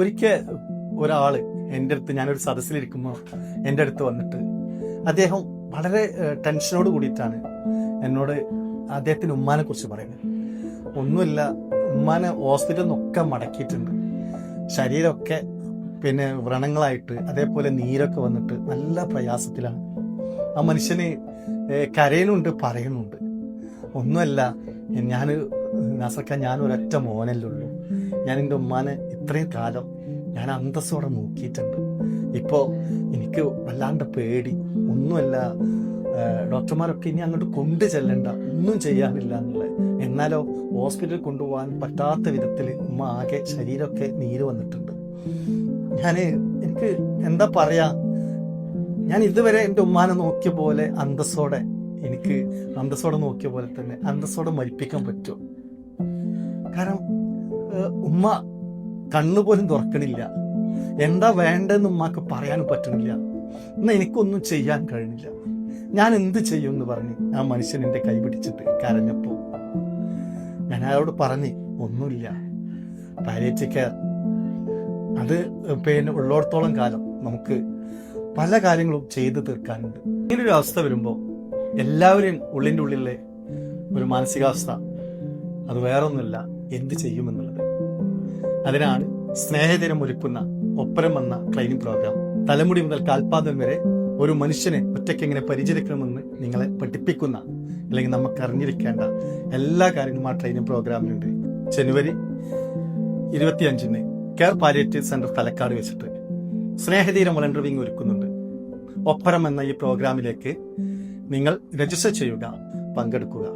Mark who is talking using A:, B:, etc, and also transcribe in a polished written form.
A: ഒരിക്കൽ ഒരാള് എൻ്റെ അടുത്ത്, ഞാനൊരു സദസ്സിലിരിക്കുമ്പോൾ എൻ്റെ അടുത്ത് വന്നിട്ട് അദ്ദേഹം വളരെ ടെൻഷനോട് കൂടിയിട്ടാണ് എന്നോട് അദ്ദേഹത്തിന് ഉമ്മാനെ കുറിച്ച് പറയുന്നത്. ഒന്നുമില്ല, ഉമ്മാനെ ഹോസ്പിറ്റലിൽ നിന്നൊക്കെ മടക്കിയിട്ടുണ്ട്, ശരീരമൊക്കെ പിന്നെ വ്രണങ്ങളായിട്ട് അതേപോലെ നീരൊക്കെ വന്നിട്ട് നല്ല പ്രയാസത്തിലാണ്. ആ മനുഷ്യന് കരയണുണ്ട്, പറയുന്നുണ്ട്. ഒന്നുമല്ല, ഞാൻ ഒരൊറ്റ മോനല്ലേ ഉള്ളൂ. ഞാൻ എൻ്റെ ഉമ്മാനെ ഇത്രയും കാലം ഞാൻ അന്തസ്സോടെ നോക്കിയിട്ടുണ്ട്. ഇപ്പോൾ എനിക്ക് വല്ലാണ്ട് പേടി. ഒന്നുമല്ല, ഡോക്ടർമാരൊക്കെ ഇനി അങ്ങോട്ട് കൊണ്ടു ചെല്ലണ്ട, ഒന്നും ചെയ്യാനില്ല എന്നുള്ളത്. എന്നാലോ ഹോസ്പിറ്റലിൽ കൊണ്ടുപോകാൻ പറ്റാത്ത വിധത്തിൽ ഉമ്മ ആകെ ശരീരമൊക്കെ നീര് വന്നിട്ടുണ്ട്. എനിക്ക് എന്താ പറയാ, ഞാൻ ഇതുവരെ എൻ്റെ ഉമ്മാനെ നോക്കിയ പോലെ അന്തസ്സോടെ നോക്കിയ പോലെ തന്നെ അന്തസ്സോടെ മരിപ്പിക്കാൻ പറ്റുമോ? കാരണം ഉമ്മ കണ്ണുപോലും തുറക്കണില്ല. എന്താ വേണ്ടെന്ന് ഉമ്മാക്ക് പറയാനും പറ്റണില്ല. എന്നാൽ എനിക്കൊന്നും ചെയ്യാൻ കഴിഞ്ഞില്ല. ഞാൻ എന്ത് ചെയ്യും എന്ന് പറഞ്ഞ് ആ മനുഷ്യൻ എൻ്റെ കൈ പിടിച്ചിട്ട് കരഞ്ഞപ്പോൾ ഞാൻ അയാളോട് പറഞ്ഞ്, ഒന്നുമില്ല, പാലിയേറ്റീവ് കെയർ അത് പിന്നെ ഉള്ളിടത്തോളം കാലം നമുക്ക് പല കാര്യങ്ങളും ചെയ്തു തീർക്കാനുണ്ട്. ഇങ്ങനൊരു അവസ്ഥ വരുമ്പോൾ എല്ലാവരും ഉള്ളിൻ്റെ ഉള്ളിലെ ഒരു മാനസികാവസ്ഥ അത് വേറൊന്നുമില്ല, എന്ത് ചെയ്യുമെന്നുള്ളത്. അതിനാണ് സ്നേഹതീരം ഒരുക്കുന്ന ഒപ്പരം എന്ന ട്രെയിനിങ് പ്രോഗ്രാം. തലമുടി മുതൽ കാൽപാദം വരെ ഒരു മനുഷ്യനെ ഒറ്റയ്ക്ക് എങ്ങനെ പരിചരിക്കണമെന്ന് നിങ്ങളെ പഠിപ്പിക്കുന്ന, അല്ലെങ്കിൽ നമുക്ക് അറിഞ്ഞിരിക്കേണ്ട എല്ലാ കാര്യങ്ങളും ആ ട്രെയിനിങ് പ്രോഗ്രാമിലുണ്ട്. ജനുവരി 25 കെയർ പാലിയേറ്റീവ് സെന്റർ തലക്കാട് വെച്ചിട്ട് സ്നേഹതീരം വളണ്ടർ വിങ് ഒരുക്കുന്നുണ്ട്. ഒപ്പരം എന്ന ഈ പ്രോഗ്രാമിലേക്ക് നിങ്ങൾ രജിസ്റ്റർ ചെയ്യുക, പങ്കെടുക്കുക.